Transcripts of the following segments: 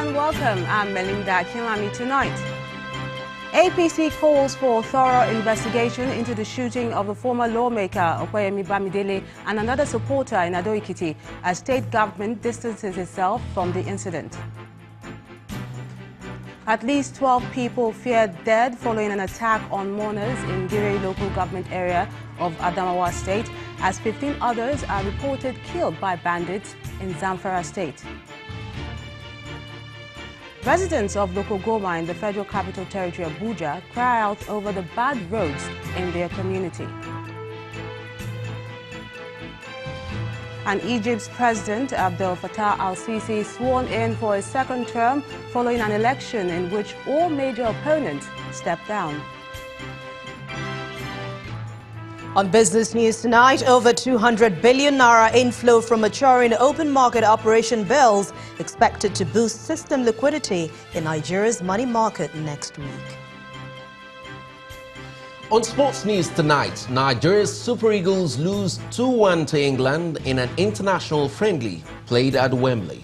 and welcome. I'm Melinda Kinlami. Tonight, APC calls for a thorough investigation into the shooting of the former lawmaker Okoyemi Bamidele and another supporter in Ado-Ekiti as state government distances itself from the incident. At least 12 people feared dead following an attack on mourners in Gire local government area of Adamawa state, as 15 others are reported killed by bandits in Zamfara state. Residents of local Goma in the Federal Capital Territory Abuja cry out over the bad roads in their community. And Egypt's President Abdel Fattah al-Sisi sworn in for a second term following an election in which all major opponents stepped down. On business news tonight, over 200 billion naira inflow from maturing open market operation bills expected to boost system liquidity in Nigeria's money market next week. On sports news tonight, Nigeria's Super Eagles lose 2-1 to England in an international friendly played at Wembley.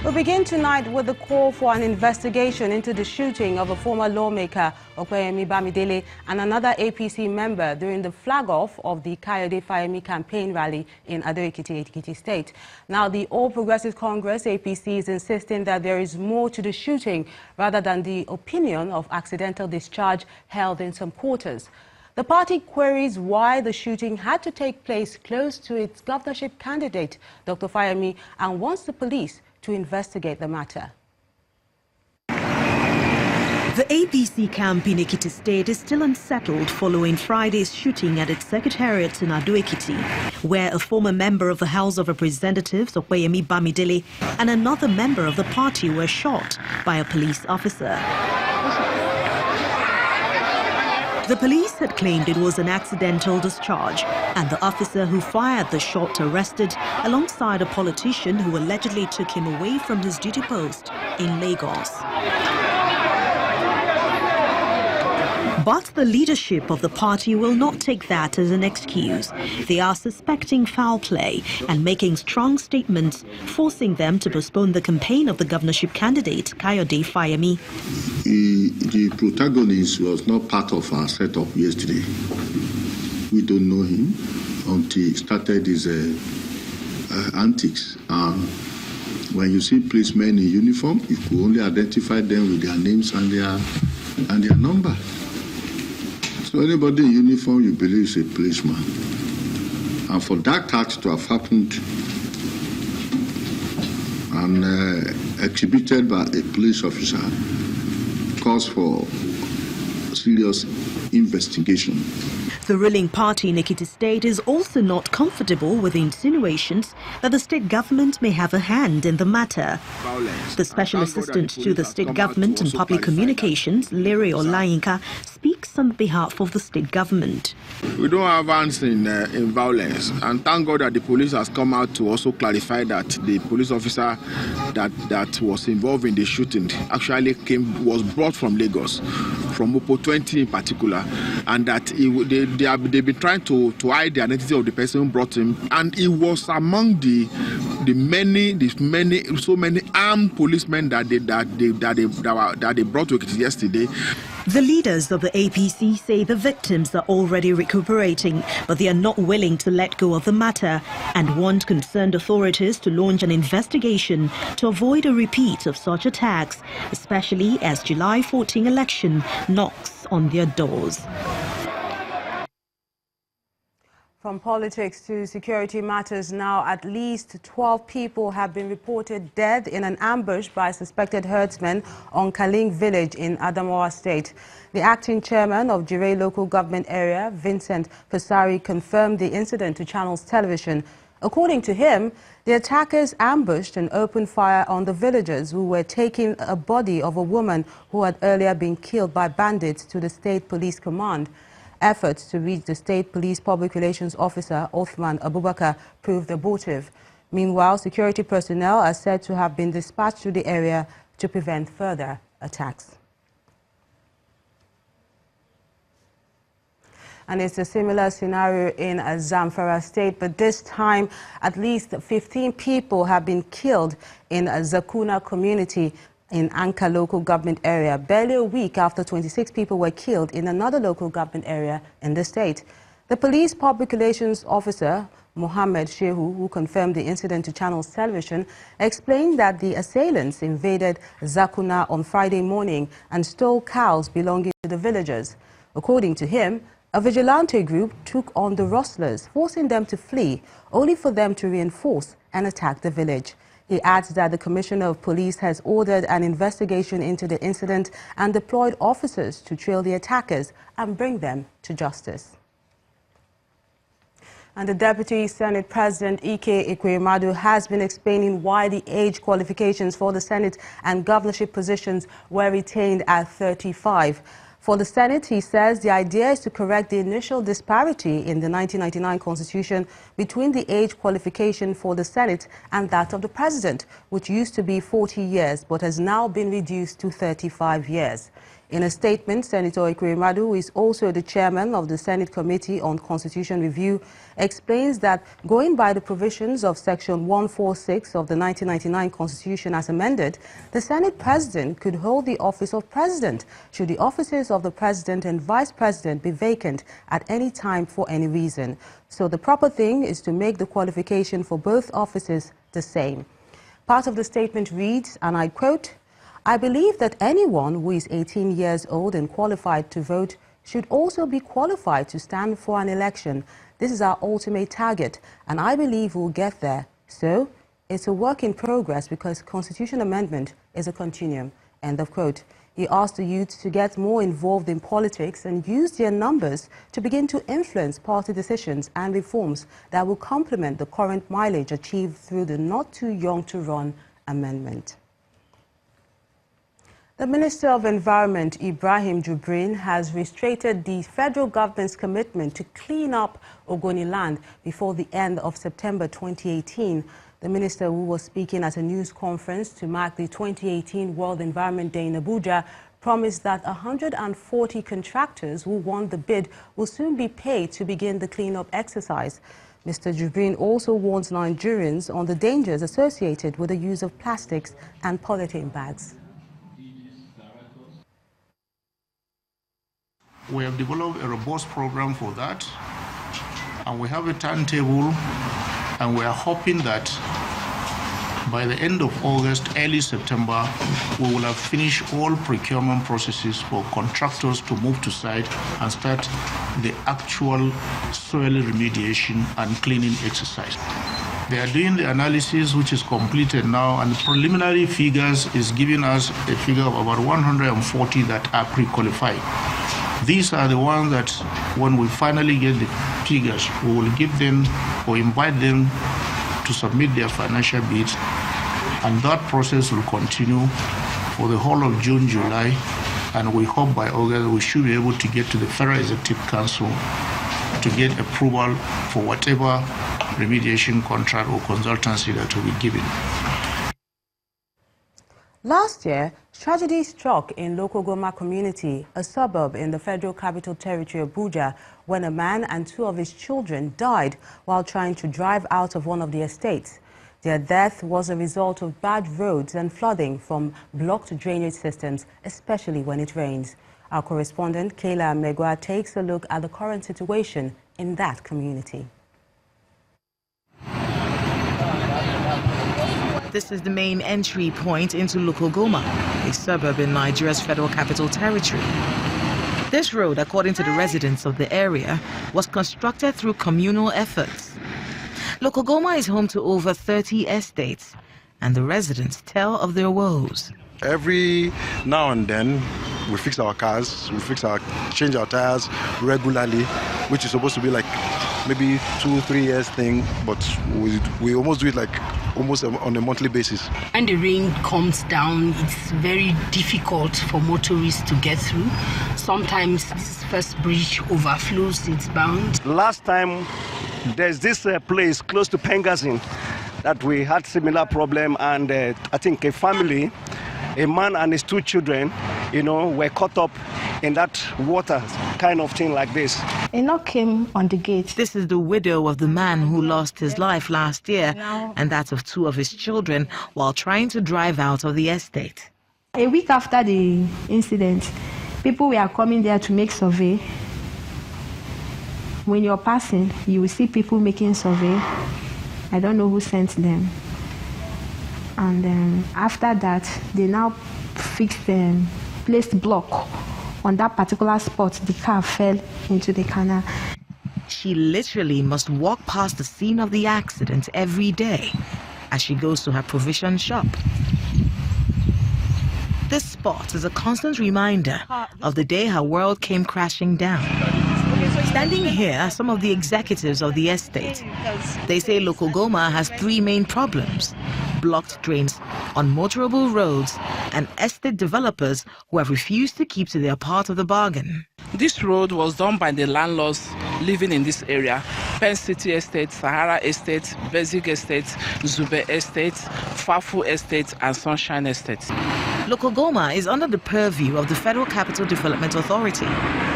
We begin tonight with the call for an investigation into the shooting of a former lawmaker, Okoyemi Bamidele, and another APC member during the flag-off of the Kayode Fayemi campaign rally in Ado-Ekiti, Ekiti State. Now, the All Progressive Congress, APC, is insisting that there is more to the shooting rather than the opinion of accidental discharge held in some quarters. The party queries why the shooting had to take place close to its governorship candidate, Dr. Fayemi, and wants the police to investigate the matter. The APC camp in Ekiti State is still unsettled following Friday's shooting at its secretariat in Ado-Ekiti, where a former member of the House of Representatives, Okoyemi Bamidele, and another member of the party were shot by a police officer. The police had claimed it was an accidental discharge, and the officer who fired the shot arrested alongside a politician who allegedly took him away from his duty post in Lagos. But the leadership of the party will not take that as an excuse. They are suspecting foul play and making strong statements, forcing them to postpone the campaign of the governorship candidate, Kayode Fayemi. The protagonist was not part of our setup yesterday. We don't know him until he started his antics. When you see policemen in uniform, you could only identify them with their names and their number. So anybody in uniform you believe is a policeman. And for that act to have happened and exhibited by a police officer calls for serious investigation. The ruling party in Ekiti State is also not comfortable with the insinuations that the state government may have a hand in the matter. The Special Assistant to the State Government and Public Communications, Larry Olayinka, speaks on behalf of the state government. We don't have hands in violence, and thank God that the police has come out to also clarify that the police officer that was involved in the shooting actually was brought from Lagos, from Pt.1 in particular, and that they've been trying to hide the identity of the person who brought him, and he was among the many armed policemen that they brought to Ekiti yesterday. The leaders of the APC say the victims are already recuperating, but they are not willing to let go of the matter and want concerned authorities to launch an investigation to avoid a repeat of such attacks, especially as July 14 election knocks on their doors. From politics to security matters now, at least 12 people have been reported dead in an ambush by suspected herdsmen on Kaling village in Adamawa state. The acting chairman of Gire local government area, Vincent Pesari, confirmed the incident to Channels Television. According to him, the attackers ambushed and opened fire on the villagers who were taking a body of a woman who had earlier been killed by bandits to the state police command. Efforts to reach the State Police Public Relations Officer, Othman Abubakar, proved abortive. Meanwhile, security personnel are said to have been dispatched to the area to prevent further attacks. And it's a similar scenario in Zamfara State, but this time at least 15 people have been killed in a Zakuna community in Anka local government area, barely a week after 26 people were killed in another local government area in the state. The police public relations officer, Mohammed Shehu, who confirmed the incident to Channels Television, explained that the assailants invaded Zakuna on Friday morning and stole cows belonging to the villagers. According to him, a vigilante group took on the rustlers, forcing them to flee, only for them to reinforce and attack the village. He adds that the Commissioner of Police has ordered an investigation into the incident and deployed officers to trail the attackers and bring them to justice. And the Deputy Senate President Ike Ekweremadu has been explaining why the age qualifications for the Senate and governorship positions were retained at 35. For the Senate, he says the idea is to correct the initial disparity in the 1999 Constitution between the age qualification for the Senate and that of the President, which used to be 40 years but has now been reduced to 35 years. In a statement, Senator Ekweremadu, who is also the chairman of the Senate Committee on Constitution Review, explains that going by the provisions of Section 146 of the 1999 Constitution as amended, the Senate President could hold the office of President should the offices of the President and Vice President be vacant at any time for any reason. So the proper thing is to make the qualification for both offices the same. Part of the statement reads, and I quote, "I believe that anyone who is 18 years old and qualified to vote should also be qualified to stand for an election. This is our ultimate target, and I believe we'll get there. So, it's a work in progress because constitution amendment is a continuum." End of quote. He asked the youth to get more involved in politics and use their numbers to begin to influence party decisions and reforms that will complement the current mileage achieved through the Not Too Young to Run amendment. The Minister of Environment, Ibrahim Jibrin, has reiterated the federal government's commitment to clean up Ogoni land before the end of September 2018. The minister, who was speaking at a news conference to mark the 2018 World Environment Day in Abuja, promised that 140 contractors who won the bid will soon be paid to begin the cleanup exercise. Mr. Jibrin also warns Nigerians on the dangers associated with the use of plastics and polythene bags. We have developed a robust program for that, and we have a timetable, and we are hoping that by the end of August, early September, we will have finished all procurement processes for contractors to move to site and start the actual soil remediation and cleaning exercise. They are doing the analysis, which is completed now, and the preliminary figures is giving us a figure of about 140 that are pre-qualified. These are the ones that when we finally get the figures, we will give them or invite them to submit their financial bids, and that process will continue for the whole of June, July, and we hope by August we should be able to get to the Federal Executive Council to get approval for whatever remediation contract or consultancy that will be given. Last year, tragedy struck in Local Goma community, a suburb in the Federal Capital Territory, Abuja, when a man and two of his children died while trying to drive out of one of the estates. Their death was a result of bad roads and flooding from blocked drainage systems, especially when it rains. Our correspondent, Kayla Megwa, takes a look at the current situation in that community. This is the main entry point into Local Goma, a suburb in Nigeria's Federal Capital Territory. This road, according to the residents of the area, was constructed through communal efforts. Local Goma is home to over 30 estates, and the residents tell of their woes. Every now and then, we fix our cars, change our tires regularly, which is supposed to be like maybe 2-3 years thing, but we almost do it like almost on a monthly basis. When the rain comes down, it's very difficult for motorists to get through. Sometimes this first bridge overflows its bounds. Last time, there's this place close to Pengazin that we had similar problem, and I think a family, a man and his 2 children, were caught up in that water kind of thing like this. A knock came on the gate. This is the widow of the man who lost his life last year and that of 2 of his children while trying to drive out of the estate. A week after the incident, people were coming there to make survey. When you're passing, you will see people making survey. I don't know who sent them. And after that, they now placed block on that particular spot. The car fell into the canal. She literally must walk past the scene of the accident every day as she goes to her provision shop. This spot is a constant reminder of the day her world came crashing down. Standing here are some of the executives of the estate. They say Local Goma has 3 main problems: blocked drains, unmotorable roads, and estate developers who have refused to keep to their part of the bargain. This road was done by the landlords living in this area: Penn City Estate, Sahara Estate, Basic Estate, Zube Estate, Fafu Estate, and Sunshine Estate. Local Goma is under the purview of the Federal Capital Development Authority.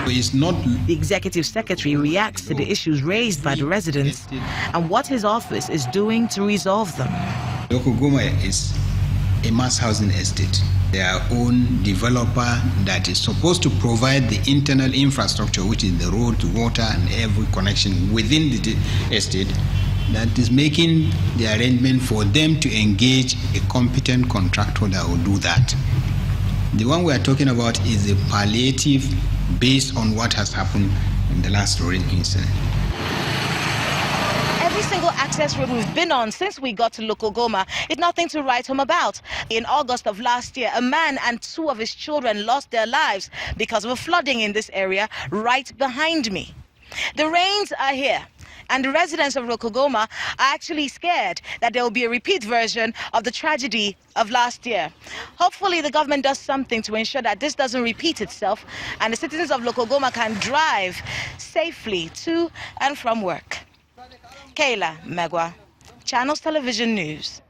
The executive secretary reacts to the issues raised by the residents and what his office is doing to resolve them. Local Goma is a mass housing estate. Their own developer that is supposed to provide the internal infrastructure, which is the road, water, and every connection within the estate, that is making the arrangement for them to engage a competent contractor that will do that. The one we are talking about is a palliative based on what has happened in the last rain incident. Every single access road we've been on since we got to Local Goma is nothing to write home about. In August of last year, a man and 2 of his children lost their lives because of a flooding in this area right behind me. The rains are here, and the residents of Local Goma are actually scared that there will be a repeat version of the tragedy of last year. Hopefully the government does something to ensure that this doesn't repeat itself and the citizens of Local Goma can drive safely to and from work. Kayla Megwa, Channels Television News.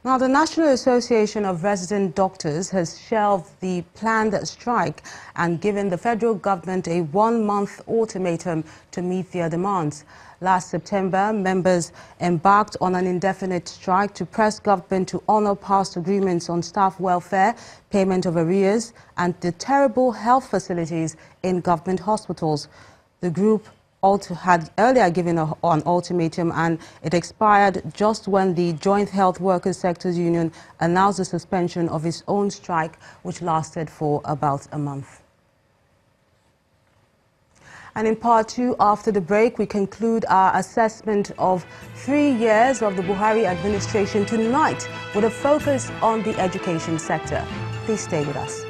Now, the National Association of Resident Doctors has shelved the planned strike and given the federal government a 1-month ultimatum to meet their demands. Last September, members embarked on an indefinite strike to press government to honor past agreements on staff welfare, payment of arrears, and the terrible health facilities in government hospitals. The group also had earlier given an ultimatum, and it expired just when the Joint Health Workers Sectors Union announced the suspension of its own strike, which lasted for about a month. And in part 2, after the break, we conclude our assessment of 3 years of the Buhari administration tonight with a focus on the education sector. Please stay with us.